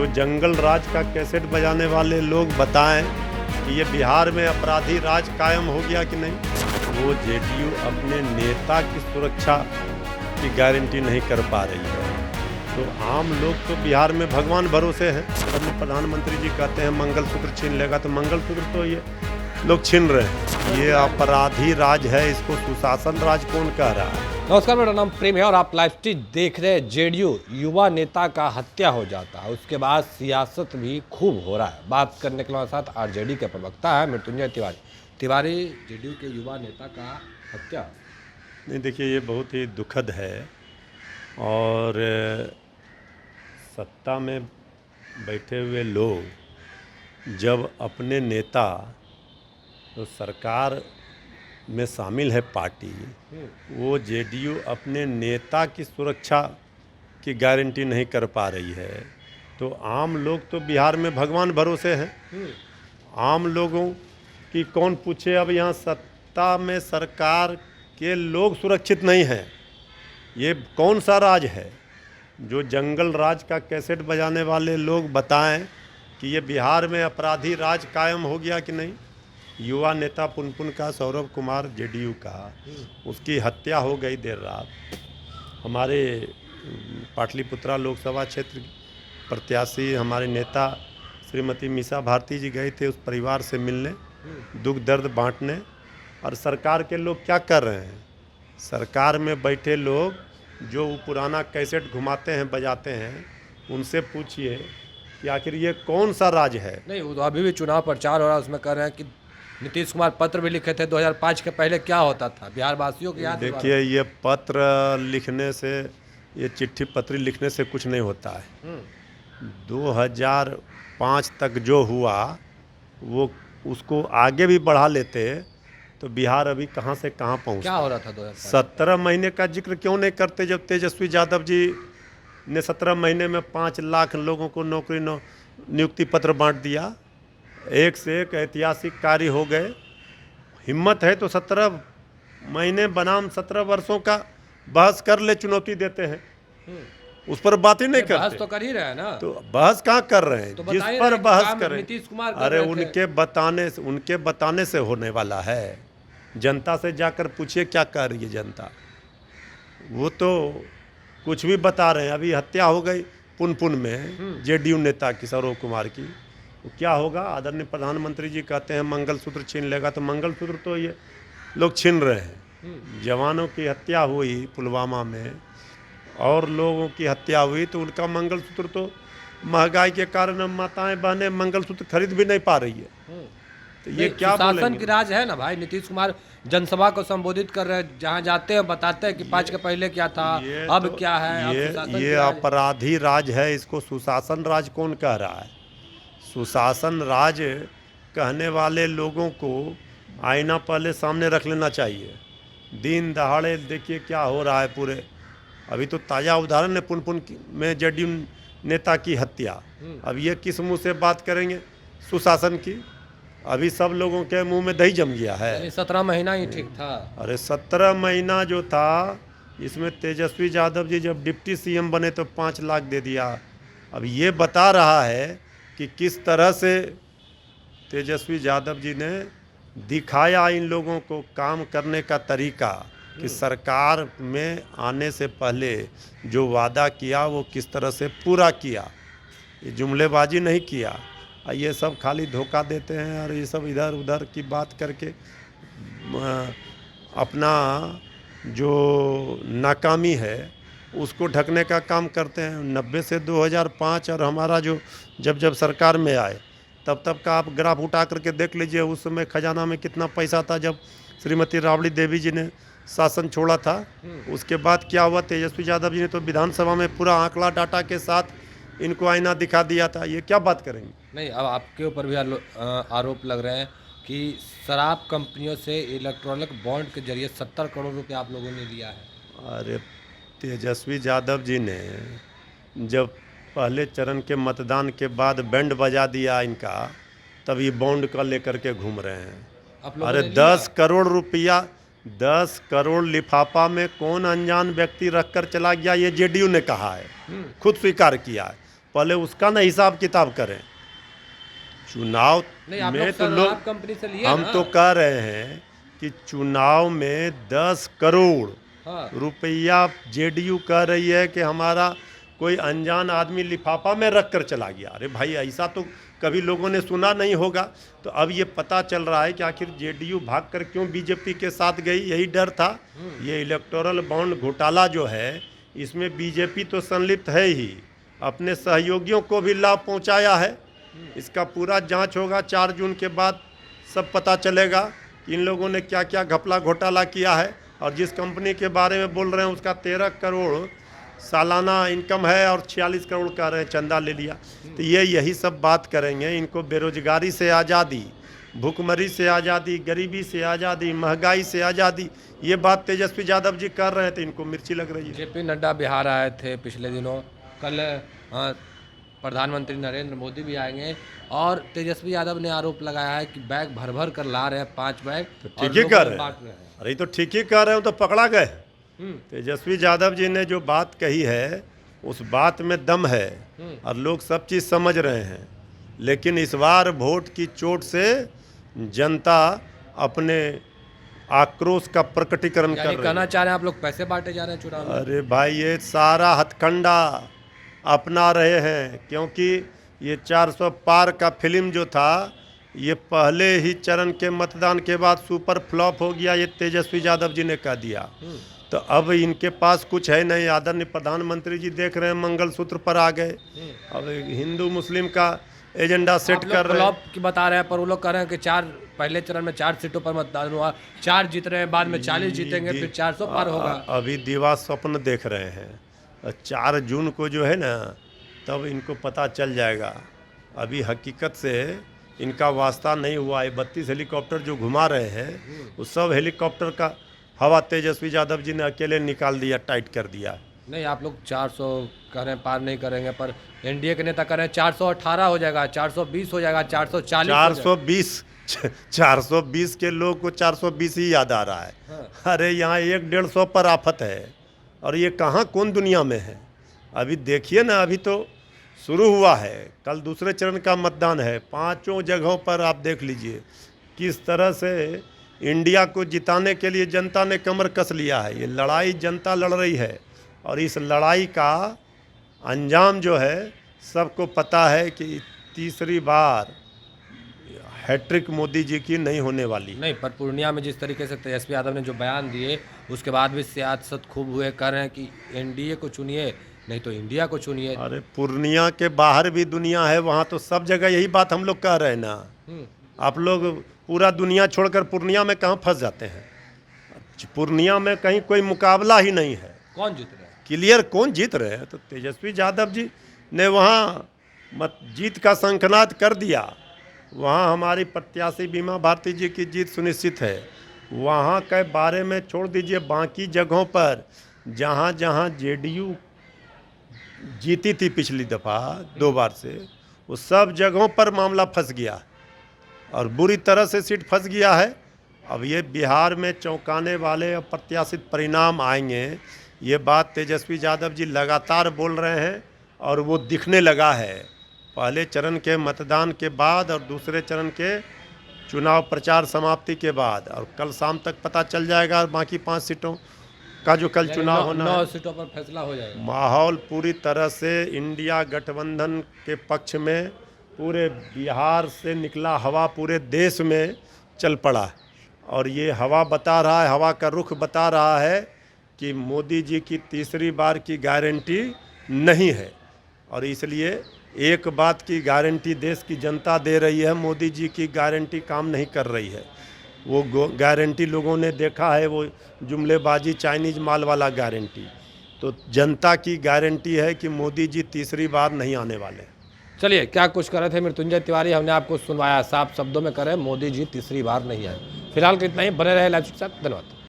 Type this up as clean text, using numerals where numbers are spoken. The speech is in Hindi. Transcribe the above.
जो जंगल राज का कैसेट बजाने वाले लोग बताएं कि ये बिहार में अपराधी राज कायम हो गया कि नहीं। वो जेडीयू अपने नेता की सुरक्षा की गारंटी नहीं कर पा रही है। तो आम लोग तो बिहार में भगवान भरोसे हैं। अपने प्रधानमंत्री जी कहते हैं मंगलसूत्र छीन लेगा, तो मंगलसूत्र तो ये लोग छीन रहे हैं। ये अपराधी राज है, इसको सुशासन राज कौन कह रहा है। नमस्कार, मेरा नाम प्रेम है और आप लाइव स्ट्रीट देख रहे हैं। जेडीयू युवा नेता का हत्या हो जाता है, उसके बाद सियासत भी खूब हो रहा है। बात करने के साथ आरजेडी के प्रवक्ता है मृत्युंजय तिवारी। जेडीयू के युवा नेता का हत्या नहीं, देखिए ये बहुत ही दुखद है। और सत्ता में बैठे हुए लोग जब अपने नेता तो सरकार में शामिल है पार्टी, वो जेडीयू अपने नेता की सुरक्षा की गारंटी नहीं कर पा रही है। तो आम लोग तो बिहार में भगवान भरोसे हैं। आम लोगों की कौन पूछे। अब यहाँ सत्ता में सरकार के लोग सुरक्षित नहीं हैं। ये कौन सा राज है। जो जंगल राज का कैसेट बजाने वाले लोग बताएं कि ये बिहार में अपराधी राज कायम हो गया कि नहीं। युवा नेता पुनपुन का, सौरभ कुमार जेडीयू का, उसकी हत्या हो गई देर रात। हमारे पाटलिपुत्रा लोकसभा क्षेत्र प्रत्याशी हमारे नेता श्रीमती मीसा भारती जी गए थे उस परिवार से मिलने, दुख दर्द बांटने। और सरकार के लोग क्या कर रहे हैं। सरकार में बैठे लोग जो पुराना कैसेट घुमाते हैं, बजाते हैं, उनसे पूछिए कि आखिर ये कौन सा राज है। नहीं, वो तो अभी भी चुनाव प्रचार हो रहा है, उसमें कह रहे हैं कि नीतीश कुमार पत्र भी लिखे थे 2005 के पहले क्या होता था, बिहार वासियों की याद। देखिए, ये पत्र लिखने से, ये चिट्ठी पत्री लिखने से कुछ नहीं होता है। 2005 तक जो हुआ वो उसको आगे भी बढ़ा लेते तो बिहार अभी कहाँ से कहाँ पहुँच। क्या हो रहा था 2005? 17 महीने का जिक्र क्यों नहीं करते जब तेजस्वी यादव जी ने 17 महीने में 5 लाख लोगों को नौकरी नियुक्ति पत्र बांट दिया। एक से एक ऐतिहासिक कार्य हो गए। हिम्मत है तो 17 महीने बनाम 17 वर्षों का बहस कर ले, चुनौती देते हैं। उस पर बात ही नहीं करते। बहस तो कर ही रहे हैं ना। तो बहस कहाँ कर रहे हैं। तो जिस पर बहस करें, नीतीश कुमार अरे उनके बताने से होने वाला है। जनता से जाकर पूछिए क्या कह रही है जनता। वो तो कुछ भी बता रहे हैं। अभी हत्या हो गई पुनपुन में जेडीयू नेता की, सौरभ कुमार की। तो क्या होगा। आदरणीय प्रधानमंत्री जी कहते हैं मंगलसूत्र छीन लेगा, तो मंगलसूत्र तो ये लोग छीन रहे हैं। जवानों की हत्या हुई पुलवामा में और लोगों की हत्या हुई, तो उनका मंगलसूत्र तो महंगाई के कारण माताएं बहनें मंगलसूत्र खरीद भी नहीं पा रही है। तो ये क्या शासन की राज है ना भाई। नीतीश कुमार जनसभा को संबोधित कर रहे हैं, जहां जाते हैं बताते हैं कि 5 के पहले क्या था, अब तो क्या है। ये अपराधी राज है, इसको सुशासन राज कौन कह रहा है। सुशासन राज कहने वाले लोगों को आईना पहले सामने रख लेना चाहिए। दिन दहाड़े देखिए क्या हो रहा है पूरे। अभी तो ताज़ा उदाहरण है पुनपुन में जेडीयू नेता की हत्या। अब ये किस मुंह से बात करेंगे सुशासन की। अभी सब लोगों के मुंह में दही जम गया है। 17 महीना ही ठीक था। अरे 17 महीना जो था, इसमें तेजस्वी यादव जी जब डिप्टी सीएम बने तो 5 लाख दे दिया। अब ये बता रहा है कि किस तरह से तेजस्वी यादव जी ने दिखाया इन लोगों को काम करने का तरीका, कि सरकार में आने से पहले जो वादा किया वो किस तरह से पूरा किया। ये जुमलेबाजी नहीं किया। ये सब खाली धोखा देते हैं और ये सब इधर उधर की बात करके अपना जो नाकामी है उसको ढकने का काम करते हैं। 90 से 2005 और हमारा जो जब सरकार में आए तब का आप ग्राफ उठा करके देख लीजिए। उस समय खजाना में कितना पैसा था जब श्रीमती राबड़ी देवी जी ने शासन छोड़ा था। उसके बाद क्या हुआ, तेजस्वी यादव जी ने तो विधानसभा में पूरा आंकड़ा डाटा के साथ इनको आईना दिखा दिया था। ये क्या बात करेंगे। नहीं, अब आपके ऊपर भी आरोप लग रहे हैं कि शराब कंपनियों से इलेक्ट्रॉनिक बॉन्ड के जरिए 70 करोड़ रुपए आप लोगों ने लिया है। अरे तेजस्वी यादव जी ने जब पहले चरण के मतदान के बाद बैंड बजा दिया इनका, तब ये बॉन्ड का लेकर के घूम रहे हैं। अरे 10 करोड़ रुपया, 10 करोड़ लिफाफा में कौन अनजान व्यक्ति रखकर चला गया, ये जेडीयू ने कहा है, खुद स्वीकार किया है। पहले उसका ना हिसाब किताब करें। चुनाव नहीं, आप में लोग तो सर लोग, आप कंपनी से लिए हम ना? तो कह रहे हैं कि चुनाव में 10 करोड़ हाँ, रुपया जेडीयू कह रही है कि हमारा कोई अनजान आदमी लिफाफा में रख कर चला गया। अरे भाई, ऐसा तो कभी लोगों ने सुना नहीं होगा। तो अब ये पता चल रहा है कि आखिर जेडीयू भाग कर क्यों बीजेपी के साथ गई, यही डर था। ये इलेक्टोरल बॉन्ड घोटाला जो है, इसमें बीजेपी तो संलिप्त है ही, अपने सहयोगियों को भी लाभ पहुंचाया है। इसका पूरा जांच होगा 4 जून के बाद, सब पता चलेगा कि इन लोगों ने क्या क्या घपला घोटाला किया है। और जिस कंपनी के बारे में बोल रहे हैं उसका 13 करोड़ सालाना इनकम है और 46 करोड़ कह रहे हैं चंदा ले लिया। तो ये यही सब बात करेंगे। इनको बेरोजगारी से आज़ादी, भूखमरी से आज़ादी, गरीबी से आज़ादी, महंगाई से आज़ादी, ये बात तेजस्वी यादव जी कर रहे हैं, तो इनको मिर्ची लग रही है। जेपी नड्डा बिहार आए थे पिछले दिनों, कल प्रधानमंत्री नरेंद्र मोदी भी आएंगे, और तेजस्वी यादव ने आरोप लगाया है कि बैग भर भर कर ला रहे हैं 5 बैग तो और ठीक ही लोगों कर में रहे बांट हैं। रहे हैं। अरे तो ठीक ही कर रहे हो, तो पकड़ा गए। हम्म, तेजस्वी यादव जी ने जो बात कही है, उस बात में दम है और लोग सब चीज़ समझ रहे हैं। लेकिन इस बार वोट की चोट से जनता अपने आक्रोश का प्रकटीकरण कर यानी रही कहना है। चाह रहे हैं आप लोग पैसे बांटे जा रहे हैं चुनाव में? अरे भाई, ये सारा हथकंडा अपना रहे हैं, क्योंकि ये 400 पार का फिल्म जो था, ये पहले ही चरण के मतदान के बाद सुपर फ्लॉप हो गया। ये तेजस्वी यादव जी ने कह दिया। तो अब इनके पास कुछ है नहीं। आदरणीय प्रधानमंत्री जी देख रहे हैं, मंगलसूत्र पर आ गए। अब हिंदू मुस्लिम का एजेंडा सेट आप लोग कर रहे हैं। फ्लॉप की बता रहे हैं, पर वो लोग कह रहे हैं कि पहले चरण में 4 सीटों पर मतदान हुआ, 4 जीत रहे हैं, बाद में 40 जीतेंगे, फिर 400 पार होगा। अभी दिवा स्वप्न देख रहे हैं। 4 जून को जो है ना, तब इनको पता चल जाएगा। अभी हकीकत से इनका वास्ता नहीं हुआ है। 32 हेलीकॉप्टर जो घुमा रहे हैं, उस सब हेलीकॉप्टर का हवा तेजस्वी यादव जी ने अकेले निकाल दिया, टाइट कर दिया। नहीं, आप लोग 400 कह रहे हैं पार नहीं करेंगे, पर एनडीए के नेता कह रहे हैं 418 हो जाएगा, 420 हो जाएगा, 440 हो जाएगा। 420 के लोग को 420 ही याद आ रहा है। हाँ। अरे यहाँ 100-150 पर आफत है, और ये कहाँ कौन दुनिया में है। अभी देखिए ना, अभी तो शुरू हुआ है, कल दूसरे चरण का मतदान है। 5 जगहों पर आप देख लीजिए किस तरह से इंडिया को जिताने के लिए जनता ने कमर कस लिया है। ये लड़ाई जनता लड़ रही है, और इस लड़ाई का अंजाम जो है सबको पता है कि तीसरी बार हैट्रिक मोदी जी की नहीं होने वाली। नहीं, पर पूर्णिया में जिस तरीके से तेजस्वी यादव ने जो बयान दिए, उसके बाद भी सियासत खूब हुए, कह रहे हैं कि एनडीए को चुनिए, नहीं तो इंडिया को चुनिए। अरे पूर्णिया के बाहर भी दुनिया है, वहाँ तो सब जगह यही बात हम लोग कह रहे हैं ना। आप लोग पूरा दुनिया छोड़कर पूर्णिया में कहाँ फंस जाते हैं। पूर्णिया में कहीं कोई मुकाबला ही नहीं है। कौन जीत रहे हैं? क्लियर कौन जीत रहे हैं। तो तेजस्वी यादव जी ने वहाँ जीत का शंखनाद कर दिया। वहाँ हमारी प्रत्याशी बीमा भारती जी की जीत सुनिश्चित है। वहाँ के बारे में छोड़ दीजिए, बाकी जगहों पर जहाँ जहाँ जेडीयू जीती थी पिछली दफ़ा 2 बार से, वो सब जगहों पर मामला फंस गया और बुरी तरह से सीट फंस गया है। अब ये बिहार में चौंकाने वाले अप्रत्याशित परिणाम आएंगे, ये बात तेजस्वी यादव जी लगातार बोल रहे हैं, और वो दिखने लगा है। पहले चरण के मतदान के बाद और दूसरे चरण के चुनाव प्रचार समाप्ति के बाद, और कल शाम तक पता चल जाएगा बाकी 5 सीटों का जो कल चुनाव होना है। 9 सीटों पर फैसला हो जाएगा। माहौल पूरी तरह से इंडिया गठबंधन के पक्ष में, पूरे बिहार से निकला हवा पूरे देश में चल पड़ा, और ये हवा बता रहा है, हवा का रुख बता रहा है कि मोदी जी की तीसरी बार की गारंटी नहीं है। और इसलिए एक बात की गारंटी देश की जनता दे रही है, मोदी जी की गारंटी काम नहीं कर रही है। वो गारंटी लोगों ने देखा है, वो जुमलेबाजी चाइनीज माल वाला गारंटी। तो जनता की गारंटी है कि मोदी जी तीसरी बार नहीं आने वाले। चलिए, क्या कुछ कर रहे थे मृत्युंजय तिवारी, हमने आपको सुनवाया, साफ शब्दों में करें, मोदी जी तीसरी बार नहीं आए। फिलहाल के इतना ही, बने रहे लाइव के साथ। धन्यवाद।